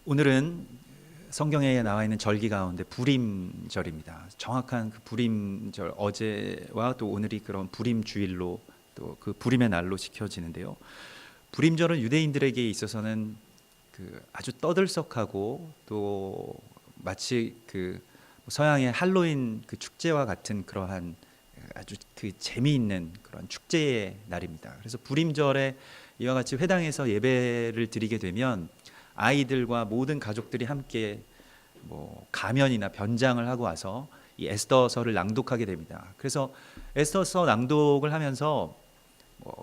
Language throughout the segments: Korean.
오늘은 성경에 나와 있는 절기 가운데 불임절입니다. 정확한 그 불임절, 어제와 또 오늘이 그런 불임 주일로 또 그 불임의 날로 지켜지는데요. 불임절은 유대인들에게 있어서는 그 아주 떠들썩하고 또 마치 그 서양의 할로윈 그 축제와 같은 그러한 아주 그 재미있는 그런 축제의 날입니다. 그래서 불임절에 이와 같이 회당에서 예배를 드리게 되면 아이들과 모든 가족들이 함께 가면이나 변장을 하고 와서 이 에스더서를 낭독하게 됩니다. 그래서 에스더서 낭독을 하면서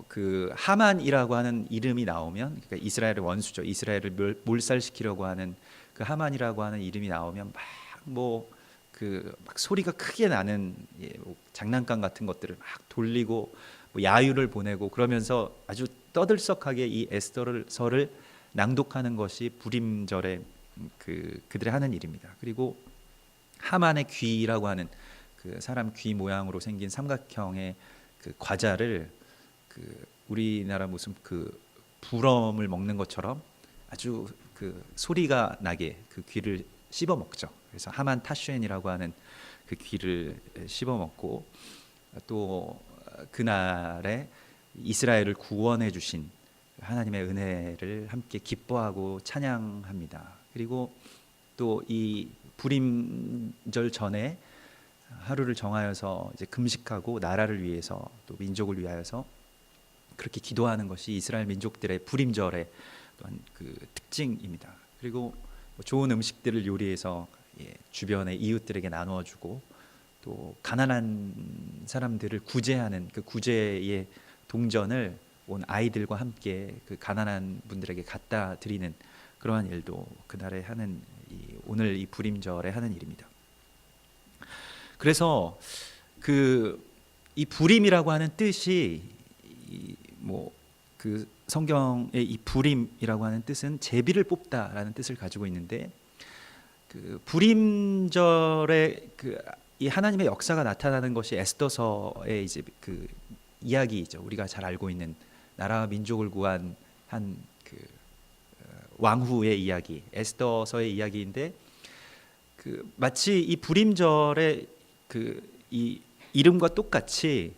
그 하만이라고 하는 이름이 나오면, 그러니까 이스라엘의 원수죠. 이스라엘을 몰살시키려고 하는 그 하만이라고 하는 이름이 나오면 막 소리가 크게 나는 장난감 같은 것들을 막 돌리고 야유를 보내고 그러면서 아주 떠들썩하게 이 에스더서를 낭독하는 것이 불임절에 그들이 하는 일입니다. 그리고 하만의 귀라고 하는 그 사람 귀 모양으로 생긴 삼각형의 그 과자를 우리나라 무슨 그 부럼을 먹는 것처럼 아주 그 소리가 나게 그 귀를 씹어 먹죠. 그래서 하만 타슈엔이라고 하는 그 귀를 씹어 먹고, 또 그날에 이스라엘을 구원해 주신 하나님의 은혜를 함께 기뻐하고 찬양합니다. 그리고 또 이 불임절 전에 하루를 정하여서 이제 금식하고 나라를 위해서 또 민족을 위하여서 그렇게 기도하는 것이 이스라엘 민족들의 불임절의 또한 그 특징입니다. 그리고 좋은 음식들을 요리해서 주변의 이웃들에게 나누어 주고, 또 가난한 사람들을 구제하는 그 구제의 동전을 온 아이들과 함께 그 가난한 분들에게 갖다 드리는 그러한 일도 그날에 하는 오늘 이 불임절에 하는 일입니다. 그래서 이 불임이라고 하는 뜻이 그 성경의 이 불임이라고 하는 뜻은 제비를 뽑다라는 뜻을 가지고 있는데, 그 불임절에 이 하나님의 역사가 나타나는 것이 에스더서의 이제 그 이야기이죠. 우리가 잘 알고 있는 나라와 민족을 구한 한 왕후의 이야기, 에스더서의 이야기인데, 마치 이 불임절의 이 이름과 똑같이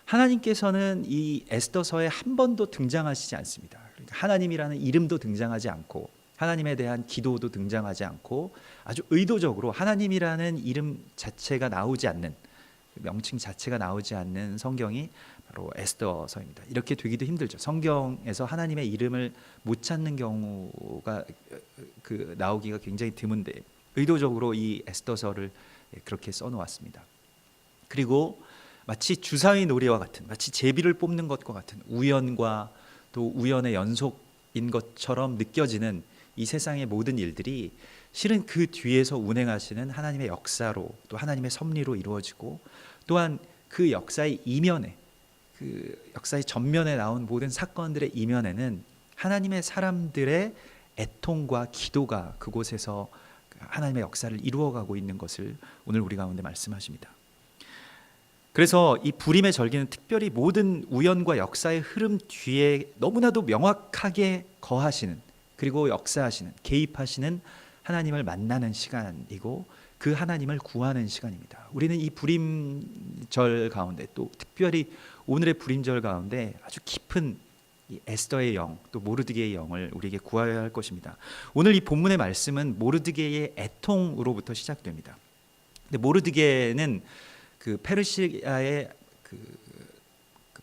하나님께서는 이 에스더서에 한 번도 등장하시지 않습니다. 그러니까 하나님이라는 이름도 등장하지 않고, 하나님에 대한 기도도 등장하지 않고, 아주 의도적으로 하나님이라는 이름 자체가 나오지 않는, 명칭 자체가 나오지 않는 성경이 바로 에스더서입니다. 이렇게 되기도 힘들죠. 성경에서 하나님의 이름을 못 찾는 경우가 나오기가 굉장히 드문데, 의도적으로 이 에스더서를 그렇게 써놓았습니다. 그리고 마치 주사위 놀이와 같은, 마치 제비를 뽑는 것과 같은 우연과 또 우연의 연속인 것처럼 느껴지는 이 세상의 모든 일들이 실은 그 뒤에서 운행하시는 하나님의 역사로, 또 하나님의 섭리로 이루어지고, 또한 그 역사의 이면에, 그 역사의 전면에 나온 모든 사건들의 이면에는 하나님의 사람들의 애통과 기도가 그곳에서 하나님의 역사를 이루어가고 있는 것을 오늘 우리 가운데 말씀하십니다. 그래서 이 불임의 절기는 특별히 모든 우연과 역사의 흐름 뒤에 너무나도 명확하게 거하시는, 그리고 역사하시는, 개입하시는 하나님을 만나는 시간이고, 그 하나님을 구하는 시간입니다. 우리는 이 불임절 가운데, 또 특별히 오늘의 불임절 가운데 아주 깊은 이 에스더의 영, 또 모르드게의 영을 우리에게 구하여야 할 것입니다. 오늘 이 본문의 말씀은 모르드게의 애통으로부터 시작됩니다. 근데 모르드게는 그 페르시아의 그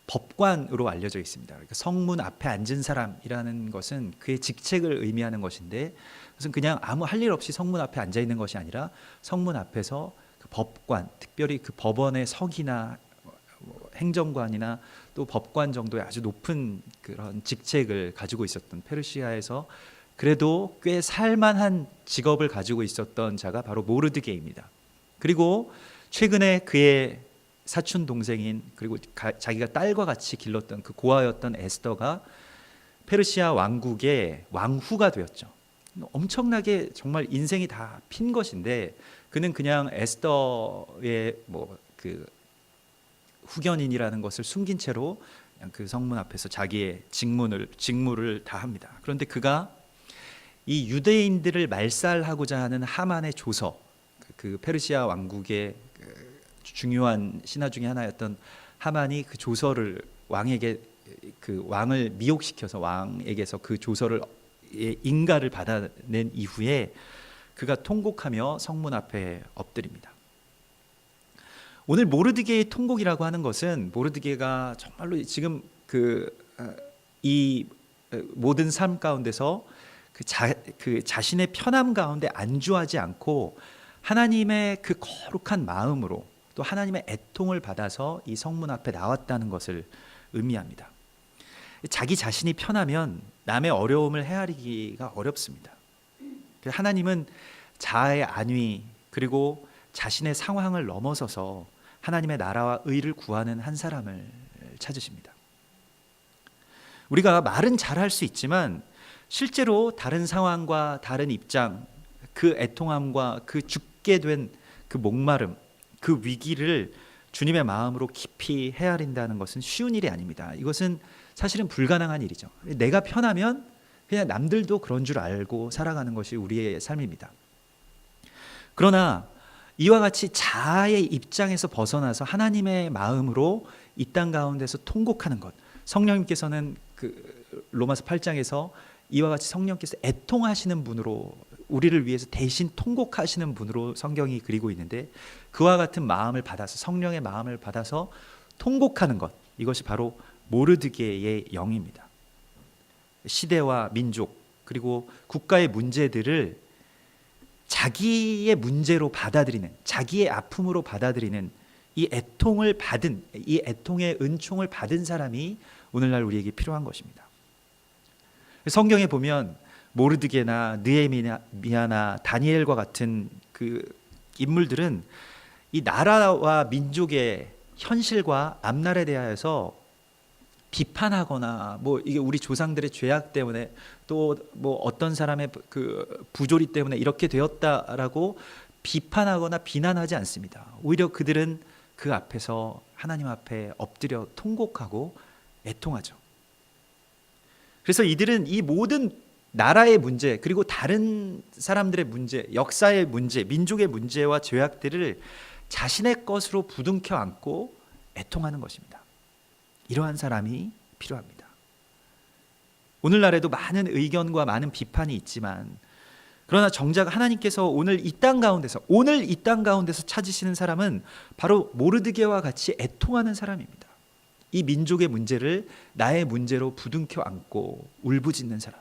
법관으로 알려져 있습니다. 그러니까 성문 앞에 앉은 사람이라는 것은 그의 직책을 의미하는 것인데, 그것은 그냥 아무 할 일 없이 성문 앞에 앉아 있는 것이 아니라 성문 앞에서 그 법관, 특별히 그 법원의 석이나 행정관이나 또 법관 정도의 아주 높은 그런 직책을 가지고 있었던, 페르시아에서 그래도 꽤 살만한 직업을 가지고 있었던 자가 바로 모르드게입니다. 그리고 최근에 그의 사촌 동생인, 그리고 자기가 딸과 같이 길렀던 그 고아였던 에스더가 페르시아 왕국의 왕후가 되었죠. 엄청나게 정말 인생이 다 핀 것인데, 그는 그냥 에스더의 그 후견인이라는 것을 숨긴 채로 그냥 그 성문 앞에서 자기의 직무를 다 합니다. 그런데 그가 이 유대인들을 말살하고자 하는 하만의 조서, 그 페르시아 왕국의 중요한 신하 중에 하나였던 하만이 그 조서를 왕에게, 그 왕을 미혹시켜서 왕에게서 그 조서를 인가를 받아낸 이후에 그가 통곡하며 성문 앞에 엎드립니다. 오늘 모르드게의 통곡이라고 하는 것은, 모르드게가 정말로 지금 이 모든 삶 가운데서 그 자신의 편함 가운데 안주하지 않고 하나님의 그 거룩한 마음으로 또 하나님의 애통을 받아서 이 성문 앞에 나왔다는 것을 의미합니다. 자기 자신이 편하면 남의 어려움을 헤아리기가 어렵습니다. 하나님은 자아의 안위 그리고 자신의 상황을 넘어서서 하나님의 나라와 의를 구하는 한 사람을 찾으십니다. 우리가 말은 잘할 수 있지만 실제로 다른 상황과 다른 입장, 그 애통함과 그 죽게 된 그 목마름, 그 위기를 주님의 마음으로 깊이 헤아린다는 것은 쉬운 일이 아닙니다. 이것은 사실은 불가능한 일이죠. 내가 편하면 그냥 남들도 그런 줄 알고 살아가는 것이 우리의 삶입니다. 그러나 이와 같이 자아의 입장에서 벗어나서 하나님의 마음으로 이 땅 가운데서 통곡하는 것, 성령님께서는 그 로마서 8장에서 이와 같이 성령께서 애통하시는 분으로, 우리를 위해서 대신 통곡하시는 분으로 성경이 그리고 있는데, 그와 같은 마음을 받아서, 성령의 마음을 받아서 통곡하는 것, 이것이 바로 모르드게의 영입니다. 시대와 민족 그리고 국가의 문제들을 자기의 문제로 받아들이는, 자기의 아픔으로 받아들이는 이 애통을 받은, 이 애통의 은총을 받은 사람이 오늘날 우리에게 필요한 것입니다. 성경에 보면 모르드게나 느헤미야나 다니엘과 같은 그 인물들은 이 나라와 민족의 현실과 앞날에 대하여서 비판하거나 뭐 이게 우리 조상들의 죄악 때문에 또 뭐 어떤 사람의 그 부조리 때문에 이렇게 되었다라고 비판하거나 비난하지 않습니다. 오히려 그들은 그 앞에서 하나님 앞에 엎드려 통곡하고 애통하죠. 그래서 이들은 이 모든 나라의 문제 그리고 다른 사람들의 문제, 역사의 문제, 민족의 문제와 죄악들을 자신의 것으로 부둥켜 안고 애통하는 것입니다. 이러한 사람이 필요합니다. 오늘날에도 많은 의견과 많은 비판이 있지만, 그러나 정작 하나님께서 오늘 이 땅 가운데서 찾으시는 사람은 바로 모르드게와 같이 애통하는 사람입니다. 이 민족의 문제를 나의 문제로 부둥켜 안고 울부짖는 사람,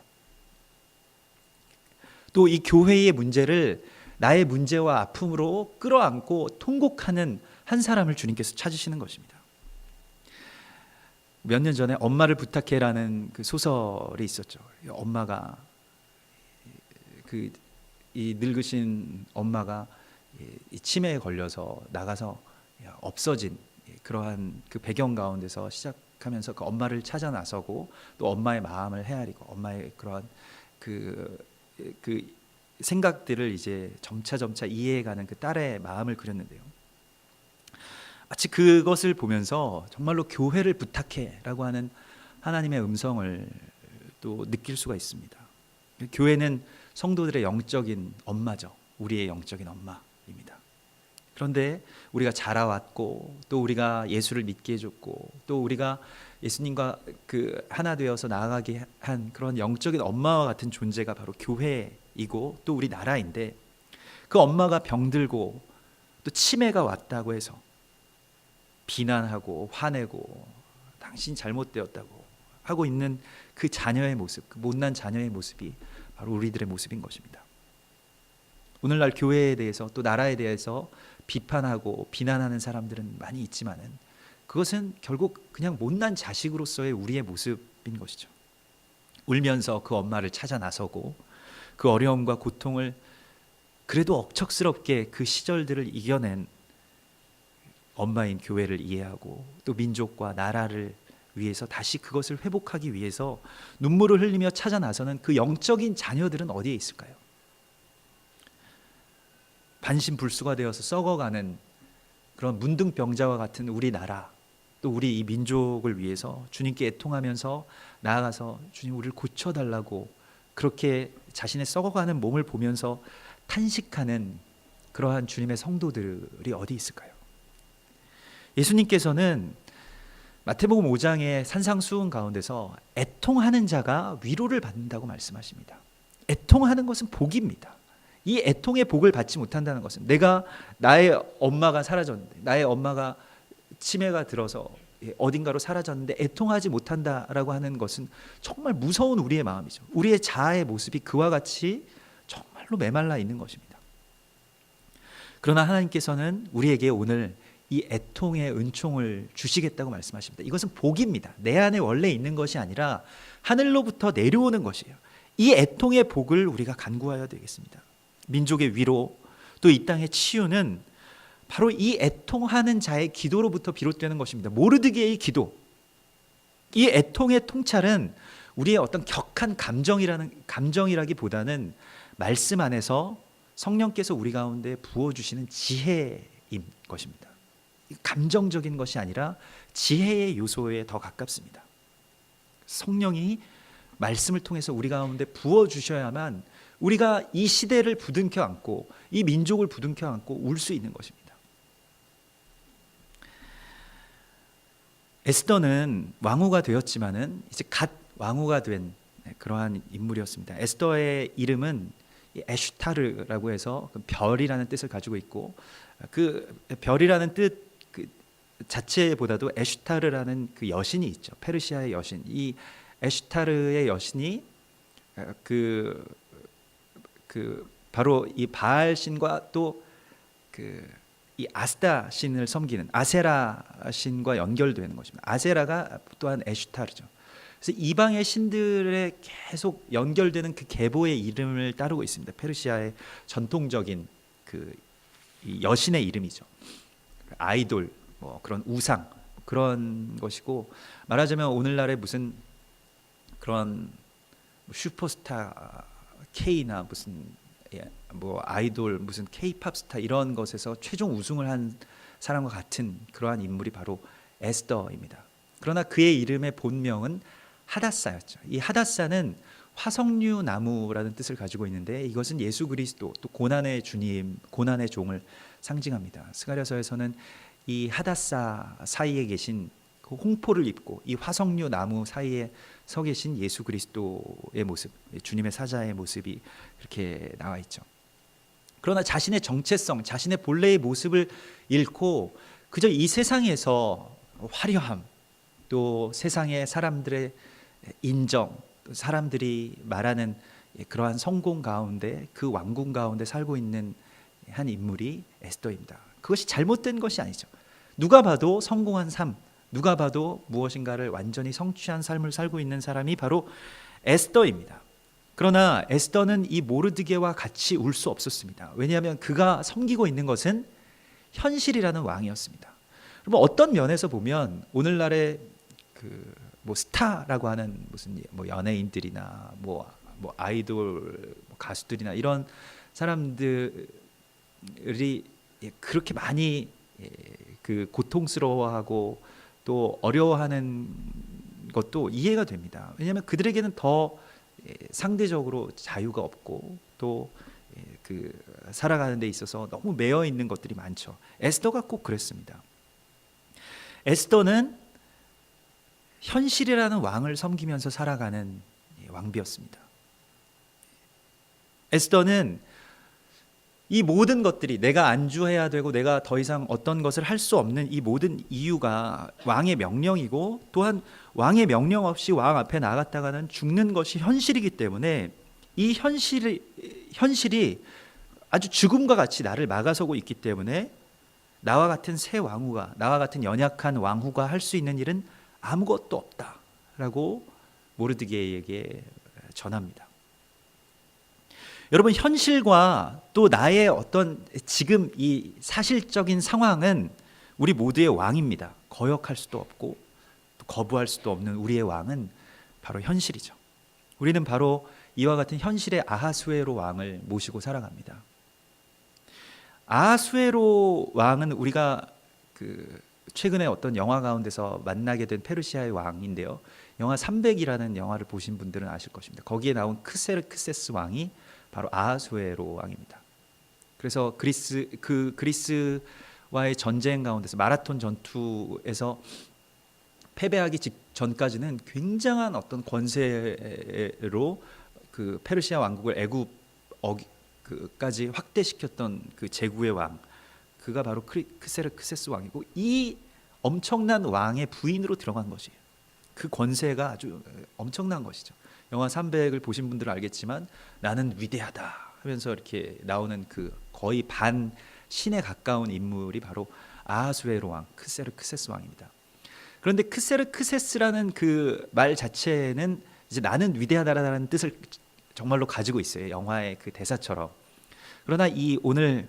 또 이 교회의 문제를 나의 문제와 아픔으로 끌어안고 통곡하는 한 사람을 주님께서 찾으시는 것입니다. 몇 년 전에 엄마를 부탁해라는 그 소설이 있었죠. 엄마가 이 늙으신 엄마가 이 치매에 걸려서 나가서 없어진 그러한 그 배경 가운데서 시작하면서 그 엄마를 찾아 나서고 또 엄마의 마음을 헤아리고 엄마의 그러한 그 생각들을 이제 점차 이해해가는 그 딸의 마음을 그렸는데요. 마치 그것을 보면서 정말로 교회를 부탁해라고 하는 하나님의 음성을 또 느낄 수가 있습니다. 교회는 성도들의 영적인 엄마죠. 우리의 영적인 엄마입니다. 그런데 우리가 자라왔고 또 우리가 예수를 믿게 해줬고 또 우리가 예수님과 그 하나 되어서 나아가게 한 그런 영적인 엄마와 같은 존재가 바로 교회이고 또 우리 나라인데, 그 엄마가 병들고 또 치매가 왔다고 해서 비난하고 화내고 당신 잘못되었다고 하고 있는 그 자녀의 모습, 그 못난 자녀의 모습이 바로 우리들의 모습인 것입니다. 오늘날 교회에 대해서 또 나라에 대해서 비판하고 비난하는 사람들은 많이 있지만은 그것은 결국 그냥 못난 자식으로서의 우리의 모습인 것이죠. 울면서 그 엄마를 찾아 나서고 그 어려움과 고통을 그래도 억척스럽게 그 시절들을 이겨낸 엄마인 교회를 이해하고 또 민족과 나라를 위해서 다시 그것을 회복하기 위해서 눈물을 흘리며 찾아 나서는 그 영적인 자녀들은 어디에 있을까요? 반신불수가 되어서 썩어가는 그런 문둥병자와 같은 우리 나라, 또 우리 이 민족을 위해서 주님께 애통하면서 나아가서 주님 우리를 고쳐달라고 그렇게 자신의 썩어가는 몸을 보면서 탄식하는 그러한 주님의 성도들이 어디 있을까요? 예수님께서는 마태복음 5장의 산상수훈 가운데서 애통하는 자가 위로를 받는다고 말씀하십니다. 애통하는 것은 복입니다. 이 애통의 복을 받지 못한다는 것은 내가 나의 엄마가 사라졌는데, 나의 엄마가 치매가 들어서 어딘가로 사라졌는데 애통하지 못한다라고 하는 것은 정말 무서운 우리의 마음이죠. 우리의 자아의 모습이 그와 같이 정말로 메말라 있는 것입니다. 그러나 하나님께서는 우리에게 오늘 이 애통의 은총을 주시겠다고 말씀하십니다. 이것은 복입니다. 내 안에 원래 있는 것이 아니라 하늘로부터 내려오는 것이에요. 이 애통의 복을 우리가 간구하여야 되겠습니다. 민족의 위로, 또 이 땅의 치유는 바로 이 애통하는 자의 기도로부터 비롯되는 것입니다. 모르드게의 기도. 이 애통의 통찰은 우리의 어떤 격한 감정이라기보다는 말씀 안에서 성령께서 우리 가운데 부어주시는 지혜인 것입니다. 감정적인 것이 아니라 지혜의 요소에 더 가깝습니다. 성령이 말씀을 통해서 우리 가운데 부어주셔야만 우리가 이 시대를 부둥켜 안고 이 민족을 부둥켜 안고 울 수 있는 것입니다. 에스더는 왕후가 되었지만은 이제 갓 왕후가 된 그러한 인물이었습니다. 에스더의 이름은 에슈타르라고 해서 별이라는 뜻을 가지고 있고, 그 별이라는 뜻 자체보다도 에슈타르라는 그 여신이 있죠. 페르시아의 여신. 이 에슈타르의 여신이 바로 이 바알 신과 또 이 아스타 신을 섬기는 아세라 신과 연결되는 것입니다. 아세라가 또한 에슈타르죠. 그래서 이방의 신들에 계속 연결되는 그 계보의 이름을 따르고 있습니다. 페르시아의 전통적인 이 여신의 이름이죠. 아이돌, 뭐 그런 우상, 그런 것이고, 말하자면 오늘날의 무슨 그런 슈퍼스타 K나 무슨 뭐 아이돌, 무슨 K-팝 스타 이런 것에서 최종 우승을 한 사람과 같은 그러한 인물이 바로 에스더입니다. 그러나 그의 이름의 본명은 하닷사였죠. 이 하닷사는 화석류 나무라는 뜻을 가지고 있는데, 이것은 예수 그리스도, 또 고난의 주님, 고난의 종을 상징합니다. 스가랴서에서는 이 하닷사 사이에 계신 그 홍포를 입고 이 화석류 나무 사이에 서 계신 예수 그리스도의 모습, 주님의 사자의 모습이 그렇게 나와 있죠. 그러나 자신의 정체성, 자신의 본래의 모습을 잃고 그저 이 세상에서 화려함, 또 세상의 사람들의 인정, 사람들이 말하는 그러한 성공 가운데, 그 왕궁 가운데 살고 있는 한 인물이 에스더입니다. 그것이 잘못된 것이 아니죠. 누가 봐도 성공한 삶, 누가 봐도 무엇인가를 완전히 성취한 삶을 살고 있는 사람이 바로 에스더입니다. 그러나 에스더는 이 모르드게와 같이 울 수 없었습니다. 왜냐하면 그가 섬기고 있는 것은 현실이라는 왕이었습니다. 그럼 어떤 면에서 보면 오늘날의 뭐 스타라고 하는 무슨 뭐 연예인들이나 뭐 아이돌 가수들이나 이런 사람들이 그렇게 많이 고통스러워하고 또 어려워하는 것도 이해가 됩니다. 왜냐하면 그들에게는 더 상대적으로 자유가 없고 또 살아가는 데 있어서 너무 매여 있는 것들이 많죠. 에스더가 꼭 그랬습니다. 에스더는 현실이라는 왕을 섬기면서 살아가는 왕비였습니다. 에스더는 이 모든 것들이 내가 안주해야 되고 내가 더 이상 어떤 것을 할 수 없는 이 모든 이유가 왕의 명령이고, 또한 왕의 명령 없이 왕 앞에 나갔다가는 죽는 것이 현실이기 때문에 이 현실이 아주 죽음과 같이 나를 막아서고 있기 때문에 나와 같은 새 왕후가, 나와 같은 연약한 왕후가 할 수 있는 일은 아무것도 없다라고 모르드게에게 전합니다. 여러분, 현실과 또 나의 어떤 지금 이 사실적인 상황은 우리 모두의 왕입니다. 거역할 수도 없고 또 거부할 수도 없는 우리의 왕은 바로 현실이죠. 우리는 바로 이와 같은 현실의 아하수에로 왕을 모시고 살아갑니다. 아하수에로 왕은 우리가 최근에 어떤 영화 가운데서 만나게 된 페르시아의 왕인데요. 영화 300이라는 영화를 보신 분들은 아실 것입니다. 거기에 나온 크세르크세스 왕이 바로 아하수에로 왕입니다. 그래서 그리스와의 전쟁 가운데서 마라톤 전투에서 패배하기 직전까지는 굉장한 어떤 권세로 그 페르시아 왕국을 애굽까지 확대시켰던 그 제국의 왕, 그가 바로 크세르크세스 왕이고, 이 엄청난 왕의 부인으로 들어간 것이에요. 그 권세가 아주 엄청난 것이죠. 영화 300을 보신 분들은 알겠지만 나는 위대하다 하면서 이렇게 나오는 그 거의 반 신에 가까운 인물이 바로 아하수에로 왕, 크세르크세스 왕입니다. 그런데 크세르크세스라는 그 말 자체는 이제 나는 위대하다라는 뜻을 정말로 가지고 있어요. 영화의 그 대사처럼. 그러나 이 오늘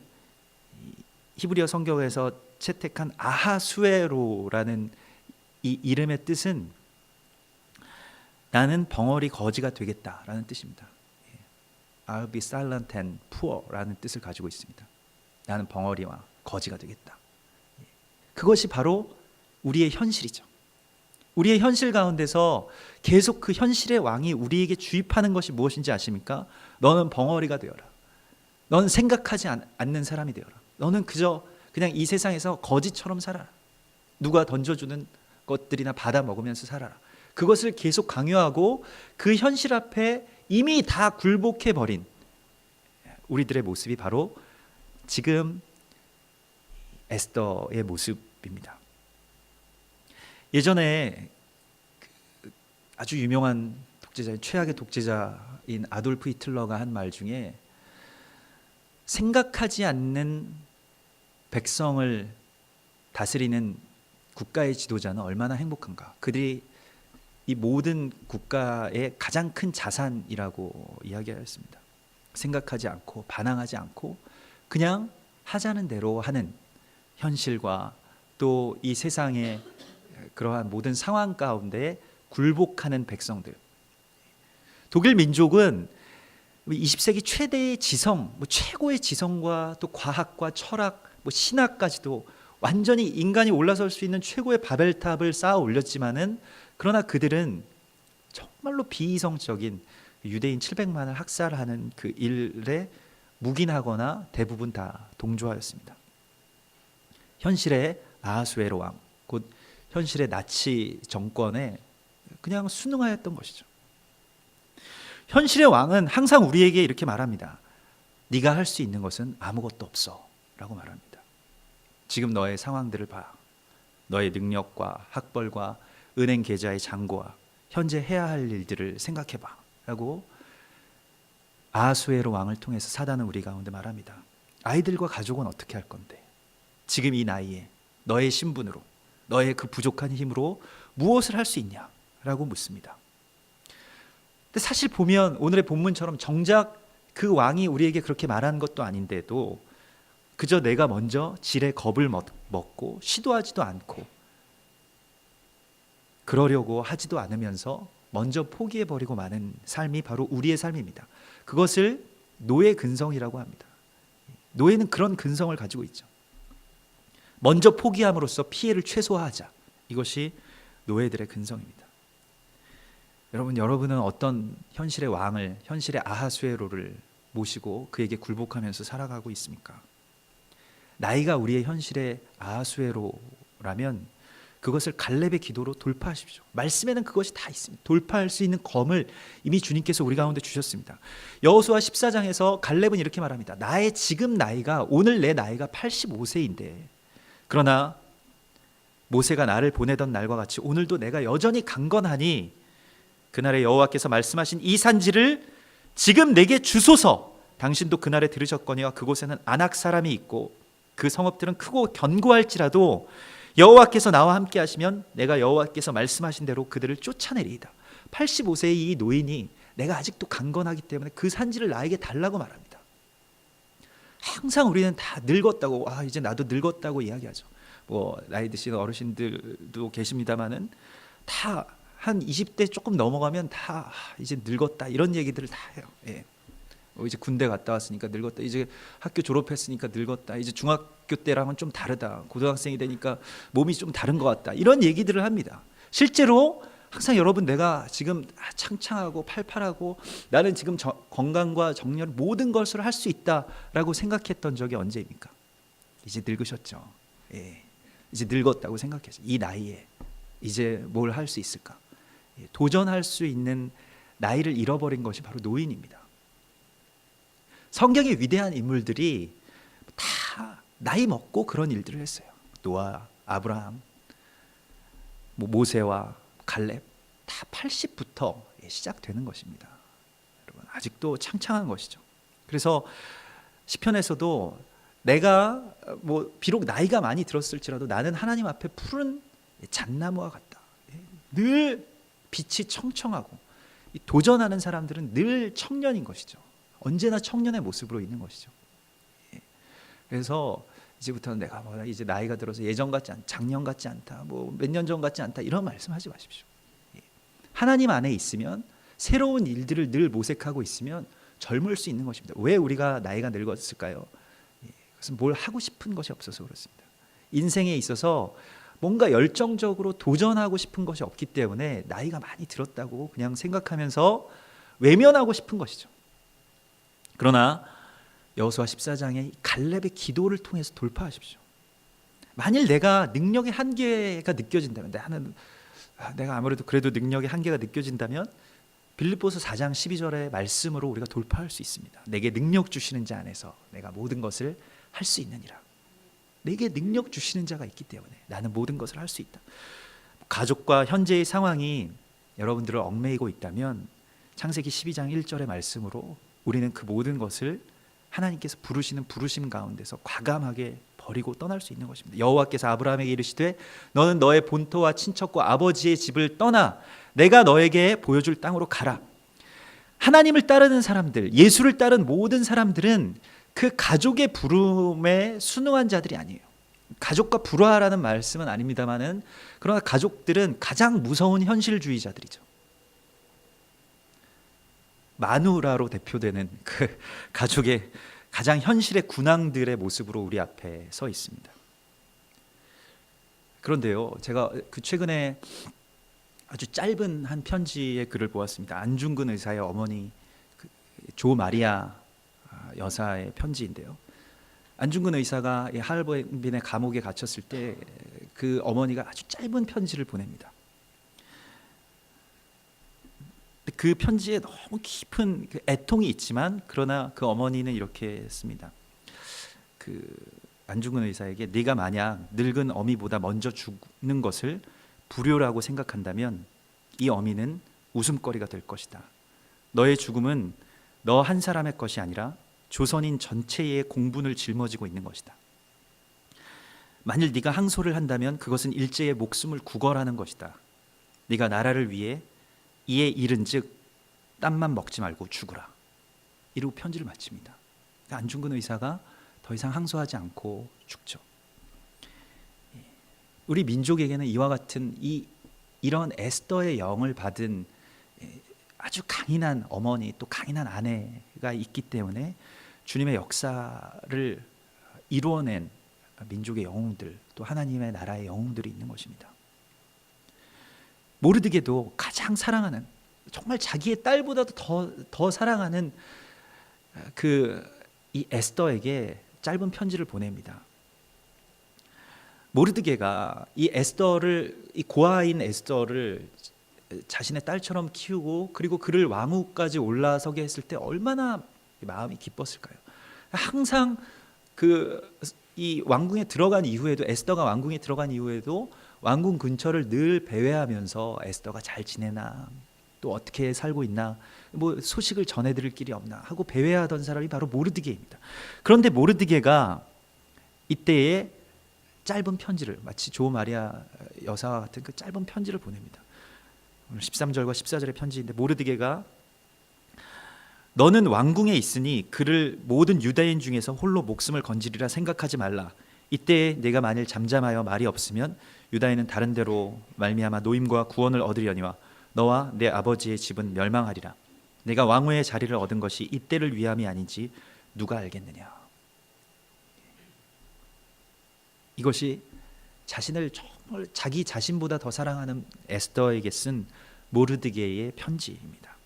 히브리어 성경에서 채택한 아하수에로라는 이 이름의 뜻은 나는 벙어리 거지가 되겠다라는 뜻입니다. I'll be silent and poor라는 뜻을 가지고 있습니다. 나는 벙어리와 거지가 되겠다. 그것이 바로 우리의 현실이죠. 우리의 현실 가운데서 계속 그 현실의 왕이 우리에게 주입하는 것이 무엇인지 아십니까? 너는 벙어리가 되어라. 너는 생각하지 않는 사람이 되어라. 너는 그냥 이 세상에서 거지처럼 살아라. 누가 던져주는 것들이나 받아 먹으면서 살아라. 그것을 계속 강요하고 그 현실 앞에 이미 다 굴복해버린 우리들의 모습이 바로 지금 에스더의 모습입니다. 예전에 아주 유명한 독재자인 최악의 독재자인 아돌프 히틀러가 한 말 중에 생각하지 않는 백성을 다스리는 국가의 지도자는 얼마나 행복한가. 그들이 이 모든 국가의 가장 큰 자산이라고 이야기하였습니다. 생각하지 않고 반항하지 않고 그냥 하자는 대로 하는 현실과 또 이 세상의 그러한 모든 상황 가운데 굴복하는 백성들. 독일 민족은 20세기 최대의 지성, 최고의 지성과 또 과학과 철학, 신학까지도 완전히 인간이 올라설 수 있는 최고의 바벨탑을 쌓아 올렸지만은 그러나 그들은 정말로 비이성적인 유대인 700만을 학살하는 그 일에 묵인하거나 대부분 다 동조하였습니다. 현실의 아하수에로 왕, 곧 현실의 나치 정권에 그냥 순응하였던 것이죠. 현실의 왕은 항상 우리에게 이렇게 말합니다. 네가 할 수 있는 것은 아무것도 없어 라고 말합니다. 지금 너의 상황들을 봐. 너의 능력과 학벌과 은행 계좌의 잔고와 현재 해야 할 일들을 생각해봐 라고 아하수에로 왕을 통해서 사단은 우리 가운데 말합니다. 아이들과 가족은 어떻게 할 건데? 지금 이 나이에 너의 신분으로, 너의 그 부족한 힘으로 무엇을 할 수 있냐? 라고 묻습니다. 근데 사실 보면 오늘의 본문처럼 정작 그 왕이 우리에게 그렇게 말한 것도 아닌데도 그저 내가 먼저 질의 겁을 먹고 시도하지도 않고 그러려고 하지도 않으면서 먼저 포기해버리고 마는 삶이 바로 우리의 삶입니다. 그것을 노예 근성이라고 합니다. 노예는 그런 근성을 가지고 있죠. 먼저 포기함으로써 피해를 최소화하자. 이것이 노예들의 근성입니다. 여러분은 어떤 현실의 왕을, 현실의 아하수에로를 모시고 그에게 굴복하면서 살아가고 있습니까? 나이가 우리의 현실의 아하수에로라면 그것을 갈렙의 기도로 돌파하십시오. 말씀에는 그것이 다 있습니다. 돌파할 수 있는 검을 이미 주님께서 우리 가운데 주셨습니다. 여호수아 14장에서 갈렙은 이렇게 말합니다. 나의 지금 나이가, 오늘 내 나이가 85세인데 그러나 모세가 나를 보내던 날과 같이 오늘도 내가 여전히 강건하니 그날에 여호와께서 말씀하신 이 산지를 지금 내게 주소서. 당신도 그날에 들으셨거니와 그곳에는 아낙 사람이 있고 그 성읍들은 크고 견고할지라도 여호와께서 나와 함께 하시면 내가 여호와께서 말씀하신 대로 그들을 쫓아내리이다. 85세의 이 노인이 내가 아직도 강건하기 때문에 그 산지를 나에게 달라고 말합니다. 항상 우리는 다 늙었다고, 이제 나도 늙었다고 이야기하죠. 나이 드신 어르신들도 계십니다만은 다 한 20대 조금 넘어가면 다 이제 늙었다 이런 얘기들을 다 해요. 예. 이제 군대 갔다 왔으니까 늙었다. 이제 학교 졸업했으니까 늙었다. 이제 중학교 때랑은 좀 다르다. 고등학생이 되니까 몸이 좀 다른 것 같다. 이런 얘기들을 합니다. 실제로 항상 여러분, 내가 지금 창창하고 팔팔하고 나는 지금 건강과 정렬 모든 것을 할 수 있다라고 생각했던 적이 언제입니까? 이제 늙으셨죠. 예. 이제 늙었다고 생각해서 이 나이에 이제 뭘 할 수 있을까? 예. 도전할 수 있는 나이를 잃어버린 것이 바로 노인입니다. 성경의 위대한 인물들이 다 나이 먹고 그런 일들을 했어요. 노아, 아브라함, 모세와 갈렙, 다 80부터 시작되는 것입니다. 여러분, 아직도 창창한 것이죠. 그래서 시편에서도 내가 비록 나이가 많이 들었을지라도 나는 하나님 앞에 푸른 잣나무와 같다. 늘 빛이 청청하고, 도전하는 사람들은 늘 청년인 것이죠. 언제나 청년의 모습으로 있는 것이죠. 그래서 이제부터는 내가 이제 나이가 들어서 예전 같지 않다, 작년 같지 않다, 몇 년 전 같지 않다, 이런 말씀하지 마십시오. 하나님 안에 있으면, 새로운 일들을 늘 모색하고 있으면 젊을 수 있는 것입니다. 왜 우리가 나이가 늙었을까요? 그것은 뭘 하고 싶은 것이 없어서 그렇습니다. 인생에 있어서 뭔가 열정적으로 도전하고 싶은 것이 없기 때문에 나이가 많이 들었다고 그냥 생각하면서 외면하고 싶은 것이죠. 그러나 여호수아 14장의 갈렙의 기도를 통해서 돌파하십시오. 만일 내가 능력의 한계가 느껴진다면, 내가 아무래도 그래도 능력의 한계가 느껴진다면 빌립보서 4장 12절의 말씀으로 우리가 돌파할 수 있습니다. 내게 능력 주시는 자 안에서 내가 모든 것을 할 수 있느니라. 내게 능력 주시는 자가 있기 때문에 나는 모든 것을 할 수 있다. 가족과 현재의 상황이 여러분들을 얽매이고 있다면 창세기 12장 1절의 말씀으로 우리는 그 모든 것을 하나님께서 부르시는 부르심 가운데서 과감하게 버리고 떠날 수 있는 것입니다. 여호와께서 아브라함에게 이르시되 너는 너의 본토와 친척과 아버지의 집을 떠나 내가 너에게 보여줄 땅으로 가라. 하나님을 따르는 사람들, 예수를 따른 모든 사람들은 그 가족의 부름에 순응한 자들이 아니에요. 가족과 불화라는 말씀은 아닙니다만은, 그러나 가족들은 가장 무서운 현실주의자들이죠. 마누라로 대표되는 그 가족의 가장 현실의 군왕들의 모습으로 우리 앞에 서 있습니다. 그런데요, 제가 최근에 아주 짧은 한 편지의 글을 보았습니다. 안중근 의사의 어머니 조 마리아 여사의 편지인데요. 안중근 의사가 하얼빈의 감옥에 갇혔을 때 그 어머니가 아주 짧은 편지를 보냅니다. 그 편지에 너무 깊은 애통이 있지만, 그러나 그 어머니는 이렇게 씁니다. 안중근 의사에게 네가 만약 늙은 어미보다 먼저 죽는 것을 불효라고 생각한다면 이 어미는 웃음거리가 될 것이다. 너의 죽음은 너 한 사람의 것이 아니라 조선인 전체의 공분을 짊어지고 있는 것이다. 만일 네가 항소를 한다면 그것은 일제의 목숨을 구걸하는 것이다. 네가 나라를 위해 이에 이른즉 땀만 먹지 말고 죽으라. 이러고 편지를 마칩니다. 안중근 의사가 더 이상 항소하지 않고 죽죠. 우리 민족에게는 이와 같은 이런 에스더의 영을 받은 아주 강인한 어머니, 또 강인한 아내가 있기 때문에 주님의 역사를 이루어낸 민족의 영웅들, 또 하나님의 나라의 영웅들이 있는 것입니다. 모르드게도 가장 사랑하는, 정말 자기의 딸보다도 더 사랑하는 이 에스더에게 짧은 편지를 보냅니다. 모르드게가 이 고아인 에스더를 자신의 딸처럼 키우고, 그리고 그를 왕후까지 올라서게 했을 때 얼마나 마음이 기뻤을까요? 항상 이 왕궁에 들어간 이후에도, 에스더가 왕궁에 들어간 이후에도 왕궁 근처를 늘 배회하면서 에스더가 잘 지내나, 또 어떻게 살고 있나, 소식을 전해드릴 길이 없나 하고 배회하던 사람이 바로 모르드게입니다. 그런데 모르드게가 이때에 짧은 편지를, 마치 조 마리아 여사와 같은 그 짧은 편지를 보냅니다. 오늘 13절과 14절의 편지인데, 모르드게가 너는 왕궁에 있으니 그를 모든 유다인 중에서 홀로 목숨을 건지리라 생각하지 말라. 이때 내가 만일 잠잠하여 말이 없으면 유다인은 다른 데로 말미암아 노임과 구원을 얻으려니와 너와 내 아버지의 집은 멸망하리라. 내가 왕후의 자리를 얻은 것이 이때를 위함이 아닌지 누가 알겠느냐. 이것이 자신을 정말 자기 자신보다 더 사랑하는 에스더에게 쓴 모르드게의 편지입니다.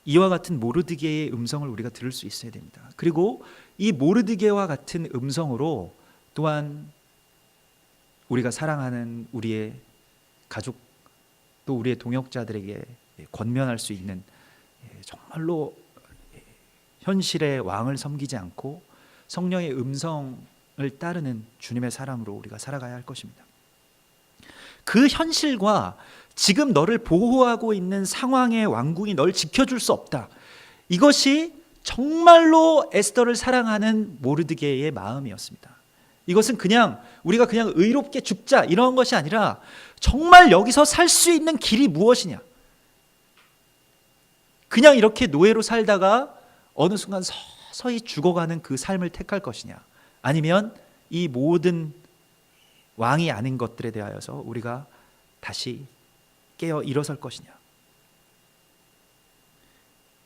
이와 같은 모르드게의 음성을 우리가 들을 수 있어야 됩니다. 그리고 이 모르드게와 같은 음성으로 또한 우리가 사랑하는 우리의 가족 또 우리의 동역자들에게 권면할 수 있는 정말로 현실의 왕을 섬기지 않고 성령의 음성을 따르는 주님의 사람으로 우리가 살아가야 할 것입니다. 그 현실과 지금 너를 보호하고 있는 상황의 왕궁이 널 지켜줄 수 없다. 이것이 정말로 에스더를 사랑하는 모르드게의 마음이었습니다. 이것은 우리가 그냥 의롭게 죽자 이런 것이 아니라 정말 여기서 살 수 있는 길이 무엇이냐. 그냥 이렇게 노예로 살다가 어느 순간 서서히 죽어가는 그 삶을 택할 것이냐, 아니면 이 모든 왕이 아닌 것들에 대하여서 우리가 다시 깨어 일어설 것이냐.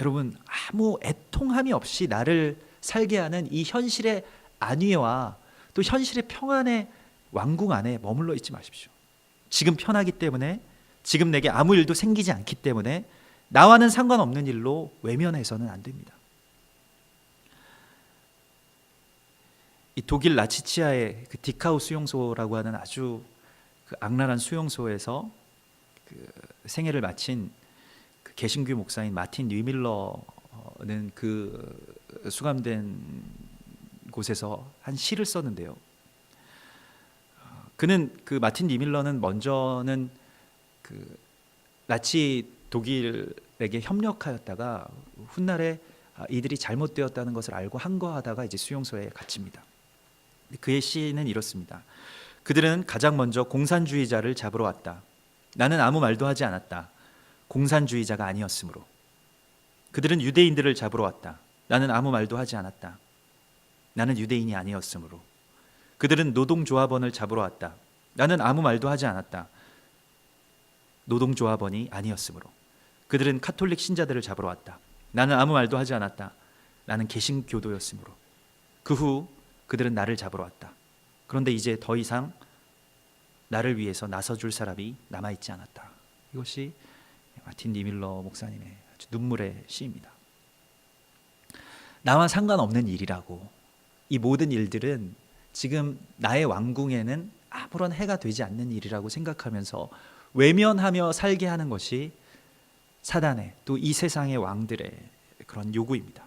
여러분, 아무 애통함이 없이 나를 살게 하는 이 현실의 안위와 또 현실의 평안의 왕궁 안에 머물러 있지 마십시오. 지금 편하기 때문에, 지금 내게 아무 일도 생기지 않기 때문에 나와는 상관없는 일로 외면해서는 안 됩니다. 이 독일 라치치아의 그 디카우 수용소라고 하는 아주 그 악랄한 수용소에서 그 생애를 마친 그 개신교 목사인 마틴 뉴밀러는 그 수감된 곳에서 한 시를 썼는데요. 그는 그 마틴 뉴밀러는 먼저는 그 나치 독일에게 협력하였다가 훗날에 이들이 잘못되었다는 것을 알고 항거하다가 이제 수용소에 갇힙니다. 그의 시는 이렇습니다. 그들은 가장 먼저 공산주의자를 잡으러 왔다. 나는 아무 말도 하지 않았다. 공산주의자가 아니었으므로. 그들은 유대인들을 잡으러 왔다. 나는 아무 말도 하지 않았다. 나는 유대인이 아니었으므로. 그들은 노동조합원을 잡으러 왔다. 나는 아무 말도 하지 않았다. 노동조합원이 아니었으므로. 그들은 카톨릭 신자들을 잡으러 왔다. 나는 아무 말도 하지 않았다. 나는 개신교도였으므로. 그 후 그들은 나를 잡으러 왔다. 그런데 이제 더 이상 나를 위해서 나서줄 사람이 남아있지 않았다. 이것이 마틴 니밀러 목사님의 아주 눈물의 시입니다. 나와 상관없는 일이라고, 이 모든 일들은 지금 나의 왕궁에는 아무런 해가 되지 않는 일이라고 생각하면서 외면하며 살게 하는 것이 사단의, 또 이 세상의 왕들의 그런 요구입니다.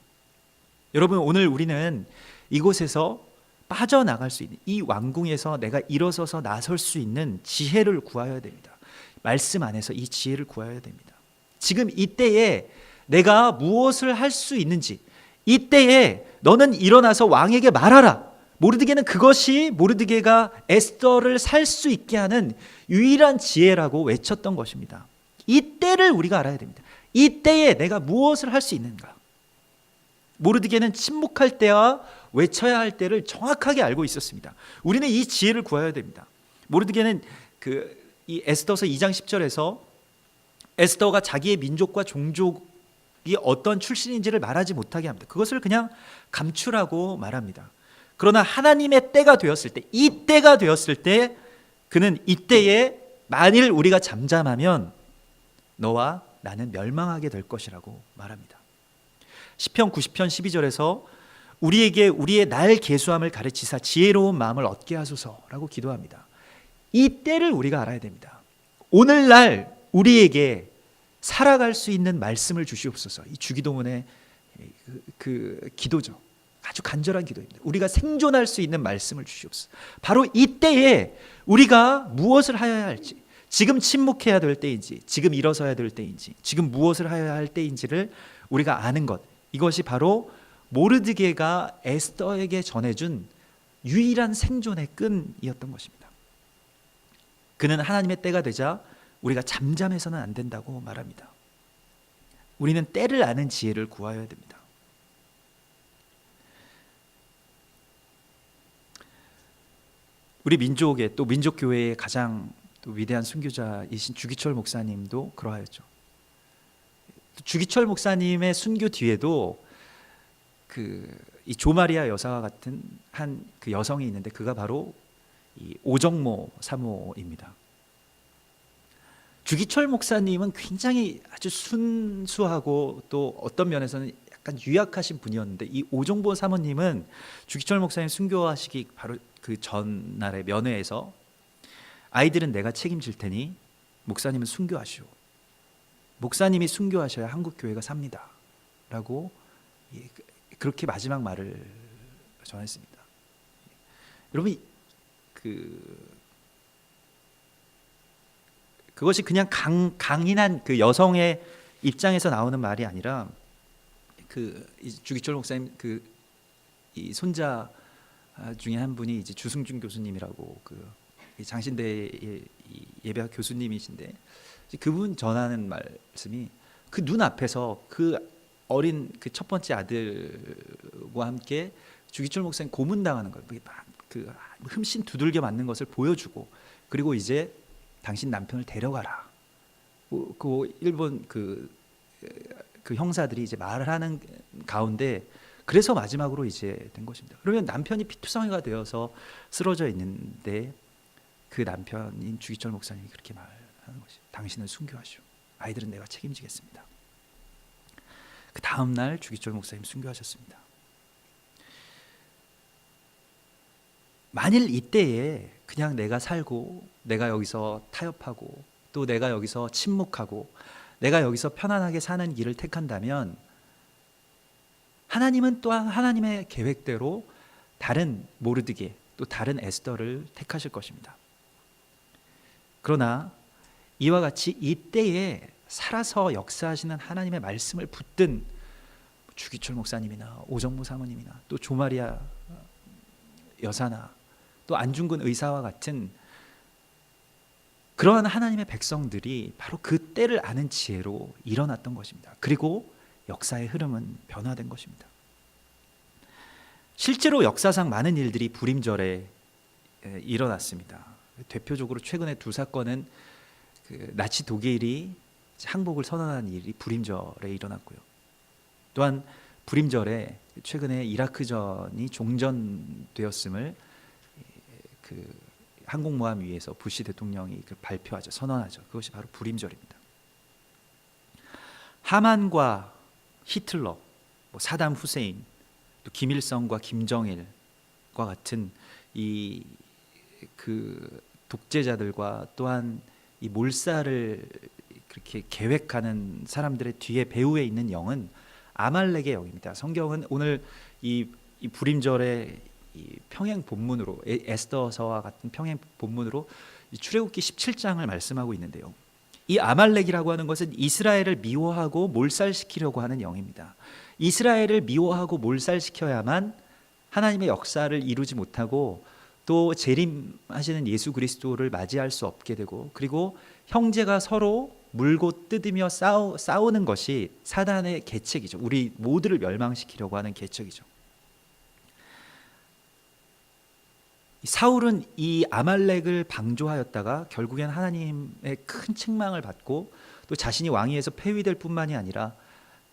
여러분, 오늘 우리는 이곳에서 빠져나갈 수 있는, 이 왕궁에서 내가 일어서서 나설 수 있는 지혜를 구하여야 됩니다. 말씀 안에서 이 지혜를 구하여야 됩니다. 지금 이때에 내가 무엇을 할 수 있는지, 이때에 너는 일어나서 왕에게 말하라. 모르드게는 그것이 모르드게가 에스더를 살 수 있게 하는 유일한 지혜라고 외쳤던 것입니다. 이때를 우리가 알아야 됩니다. 이때에 내가 무엇을 할 수 있는가. 모르드게는 침묵할 때와 외쳐야 할 때를 정확하게 알고 있었습니다. 우리는 이 지혜를 구해야 됩니다. 모르드게는 이 에스더서 2장 10절에서 에스더가 자기의 민족과 종족이 어떤 출신인지를 말하지 못하게 합니다. 그것을 그냥 감추라고 말합니다. 그러나 하나님의 때가 되었을 때, 이 때가 되었을 때 그는 이때에 만일 우리가 잠잠하면 너와 나는 멸망하게 될 것이라고 말합니다. 시편 90편 12절에서 우리에게 우리의 날 계수함을 가르치사 지혜로운 마음을 얻게 하소서라고 기도합니다. 이 때를 우리가 알아야 됩니다. 오늘날 우리에게 살아갈 수 있는 말씀을 주시옵소서. 이 주기도문의 그 기도죠. 아주 간절한 기도입니다. 우리가 생존할 수 있는 말씀을 주시옵소서. 바로 이때에 우리가 무엇을 하여야 할지, 지금 침묵해야 될 때인지, 지금 일어서야 될 때인지, 지금 무엇을 하여야 할 때인지를 우리가 아는 것, 이것이 바로 모르드게가 에스더에게 전해준 유일한 생존의 끈이었던 것입니다. 그는 하나님의 때가 되자 우리가 잠잠해서는 안 된다고 말합니다. 우리는 때를 아는 지혜를 구하여야 됩니다. 우리 민족의, 또 민족교회의 가장 또 위대한 순교자이신 주기철 목사님도 그러하였죠. 주기철 목사님의 순교 뒤에도 이 조마리아 여사와 같은 한 그 여성이 있는데, 그가 바로 이 오정모 사모입니다. 주기철 목사님은 굉장히 아주 순수하고 또 어떤 면에서는 약간 유약하신 분이었는데, 이 오정모 사모님은 주기철 목사님 순교하시기 바로 그 전날의 면회에서 아이들은 내가 책임질 테니 목사님은 순교하시오. 목사님이 순교하셔야 한국 교회가 삽니다. 라고 그렇게 마지막 말을 전했습니다. 여러분, 그것이 그냥 강인한 그 여성의 입장에서 나오는 말이 아니라, 주기철 목사님 이 손자 중에 한 분이 이제 주승준 교수님이라고 장신대의 예배학 교수님이신데, 그분 전하는 말씀이 그 눈 앞에서 그 어린 그 첫 번째 아들과 함께 주기철 목사님 고문당하는 거예요. 그 흠씬 두들겨 맞는 것을 보여주고, 그리고 이제 당신 남편을 데려가라. 그 일본 그 형사들이 이제 말을 하는 가운데, 그래서 마지막으로 이제 된 것입니다. 그러면 남편이 피투성이가 되어서 쓰러져 있는데 그 남편인 주기철 목사님이 그렇게 말하는 것이, 당신은 순교하시오. 아이들은 내가 책임지겠습니다. 그 다음 날 주기철 목사님 순교하셨습니다. 만일 이때에 그냥 내가 살고, 내가 여기서 타협하고, 또 내가 여기서 침묵하고, 내가 여기서 편안하게 사는 길을 택한다면, 하나님은 또한 하나님의 계획대로 다른 모르드게, 또 다른 에스더를 택하실 것입니다. 그러나 이와 같이 이때에 살아서 역사하시는 하나님의 말씀을 붙든 주기철 목사님이나 오정모 사모님이나 또 조마리아 여사나 또 안중근 의사와 같은 그러한 하나님의 백성들이 바로 그 때를 아는 지혜로 일어났던 것입니다. 그리고 역사의 흐름은 변화된 것입니다. 실제로 역사상 많은 일들이 불임절에 일어났습니다. 대표적으로 최근에 두 사건은 나치 독일이 항복을 선언한 일이 불임절에 일어났고요. 또한 불임절에 최근에 이라크전이 종전되었음을 항공모함 위에서 부시 대통령이 발표하죠. 선언하죠. 그것이 바로 불임절입니다. 하만과 히틀러, 사담 후세인, 또 김일성과 김정일과 같은 이 독재자들과 또한 이 몰살을 그렇게 계획하는 사람들의 뒤에 배후에 있는 영은 아말렉의 영입니다. 성경은 오늘 이 불임절의 이 평행 본문으로, 에스더서와 같은 평행 본문으로 출애굽기 17장을 말씀하고 있는데요. 이 아말렉이라고 하는 것은 이스라엘을 미워하고 몰살시키려고 하는 영입니다. 이스라엘을 미워하고 몰살시켜야만 하나님의 역사를 이루지 못하고 또 재림하시는 예수 그리스도를 맞이할 수 없게 되고, 그리고 형제가 서로 물고 뜯으며 싸우는 것이 사단의 계책이죠. 우리 모두를 멸망시키려고 하는 계책이죠. 사울은 이 아말렉을 방조하였다가 결국엔 하나님의 큰 책망을 받고 또 자신이 왕위에서 폐위될 뿐만이 아니라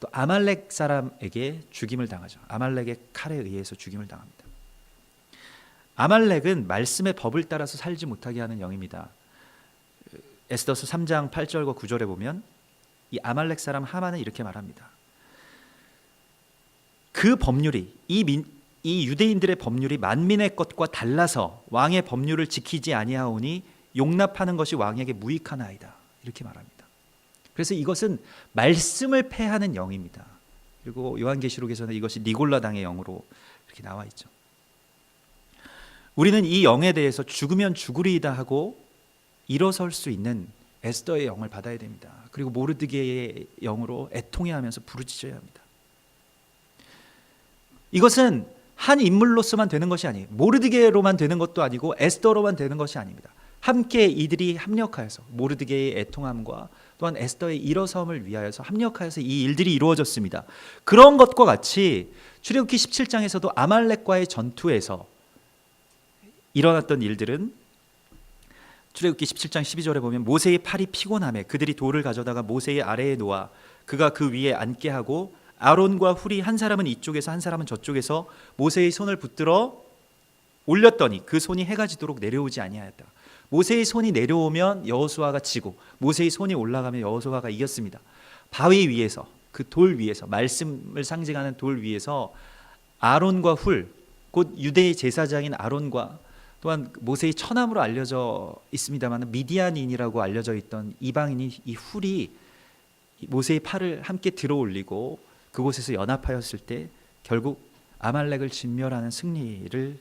또 아말렉 사람에게 죽임을 당하죠. 아말렉의 칼에 의해서 죽임을 당합니다. 아말렉은 말씀의 법을 따라서 살지 못하게 하는 영입니다. 에스더서 3장 8절과 9절에 보면 이 아말렉 사람 하만은 이렇게 말합니다. 그 법률이 이 유대인들의 법률이 만민의 것과 달라서 왕의 법률을 지키지 아니하오니 용납하는 것이 왕에게 무익하나이다. 이렇게 말합니다. 그래서 이것은 말씀을 패하는 영입니다. 그리고 요한계시록에서는 이것이 니골라당의 영으로 이렇게 나와 있죠. 우리는 이 영에 대해서 죽으면 죽으리이다 하고 일어설 수 있는 에스더의 영을 받아야 됩니다. 그리고 모르드게의 영으로 애통해하면서 부르짖어야 합니다. 이것은 한 인물로서만 되는 것이 아니에요. 모르드게로만 되는 것도 아니고 에스더로만 되는 것이 아닙니다. 함께 이들이 합력하여서 모르드게의 애통함과 또한 에스더의 일어섬을 위하여서 합력하여서 이 일들이 이루어졌습니다. 그런 것과 같이 출애굽기 17장에서도 아말렉과의 전투에서 일어났던 일들은 출애굽기 17장 12절에 보면 모세의 팔이 피곤하매 그들이 돌을 가져다가 모세의 아래에 놓아 그가 그 위에 앉게 하고 아론과 훌이 한 사람은 이쪽에서 한 사람은 저쪽에서 모세의 손을 붙들어 올렸더니 그 손이 해가 지도록 내려오지 아니하였다. 모세의 손이 내려오면 여호수아가 지고 모세의 손이 올라가면 여호수아가 이겼습니다. 바위 위에서, 그 돌 위에서, 말씀을 상징하는 돌 위에서 아론과 훌, 곧 유대의 제사장인 아론과 또한 모세의 처남으로 알려져 있습니다만 미디안인이라고 알려져 있던 이방인이 이 훌이 모세의 팔을 함께 들어 올리고 그곳에서 연합하였을 때 결국 아말렉을 진멸하는 승리를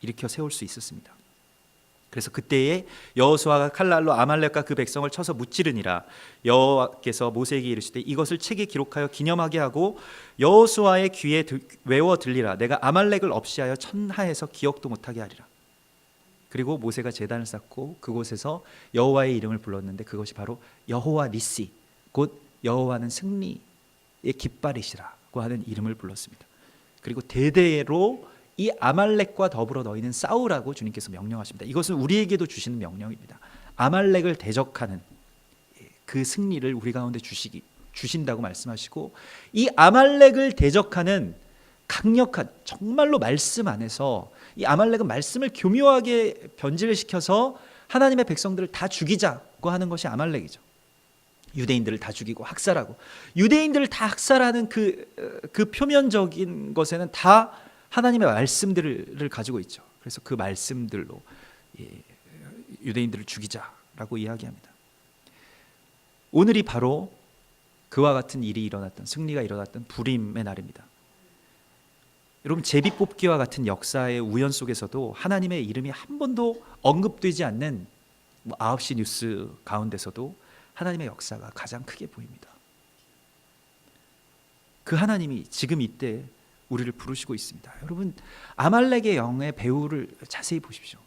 일으켜 세울 수 있었습니다. 그래서 그때에 여호수아가 칼날로 아말렉과 그 백성을 쳐서 무찌르니라. 여호와께서 모세에게 이르시되 이것을 책에 기록하여 기념하게 하고 여호수아의 귀에 외워 들리라. 내가 아말렉을 없이하여 천하에서 기억도 못하게 하리라. 그리고 모세가 제단을 쌓고 그곳에서 여호와의 이름을 불렀는데 그것이 바로 여호와 니시, 곧 여호와는 승리의 깃발이시라고 하는 이름을 불렀습니다. 그리고 대대로 이 아말렉과 더불어 너희는 싸우라고 주님께서 명령하십니다. 이것은 우리에게도 주시는 명령입니다. 아말렉을 대적하는 그 승리를 우리 가운데 주신다고 말씀하시고, 이 아말렉을 대적하는 강력한, 정말로 말씀 안에서 이 아말렉은 말씀을 교묘하게 변질을 시켜서 하나님의 백성들을 다 죽이자고 하는 것이 아말렉이죠. 유대인들을 다 죽이고 학살하고, 유대인들을 다 학살하는 그 표면적인 것에는 다 하나님의 말씀들을 가지고 있죠. 그래서 그 말씀들로 유대인들을 죽이자라고 이야기합니다. 오늘이 바로 그와 같은 일이 일어났던, 승리가 일어났던 부림의 날입니다. 여러분, 제비뽑기와 같은 역사의 우연 속에서도 하나님의 이름이 한 번도 언급되지 않는 9시 뉴스 가운데서도 하나님의 역사가 가장 크게 보입니다. 그 하나님이 지금 이때 우리를 부르시고 있습니다. 여러분, 아말렉의 영의 배후를 자세히 보십시오.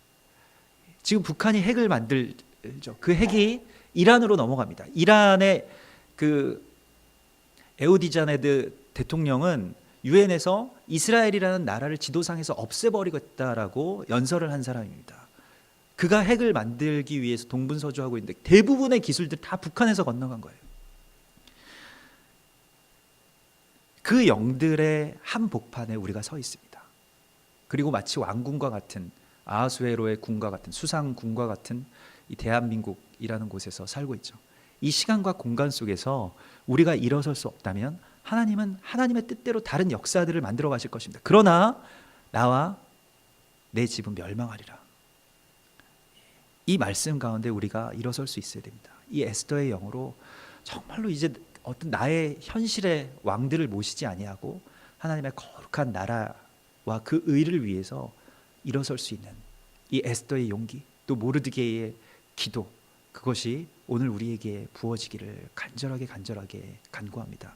지금 북한이 핵을 만들죠. 그 핵이 이란으로 넘어갑니다. 이란의 그 에후디자네드 대통령은 유엔에서 이스라엘이라는 나라를 지도상에서 없애버리겠다라고 연설을 한 사람입니다. 그가 핵을 만들기 위해서 동분서주하고 있는데 대부분의 기술들 다 북한에서 건너간 거예요. 그 영들의 한복판에 우리가 서 있습니다. 그리고 마치 왕궁과 같은, 아하수에로의 궁과 같은, 수상궁과 같은 이 대한민국이라는 곳에서 살고 있죠. 이 시간과 공간 속에서 우리가 일어설 수 없다면 하나님은 하나님의 뜻대로 다른 역사들을 만들어 가실 것입니다. 그러나 나와 내 집은 멸망하리라. 이 말씀 가운데 우리가 일어설 수 있어야 됩니다. 이 에스더의 영으로 정말로 이제 어떤 나의 현실의 왕들을 모시지 아니하고 하나님의 거룩한 나라와 그 의를 위해서 일어설 수 있는 이 에스더의 용기, 또 모르드게의 기도, 그것이 오늘 우리에게 부어지기를 간절하게 간구합니다.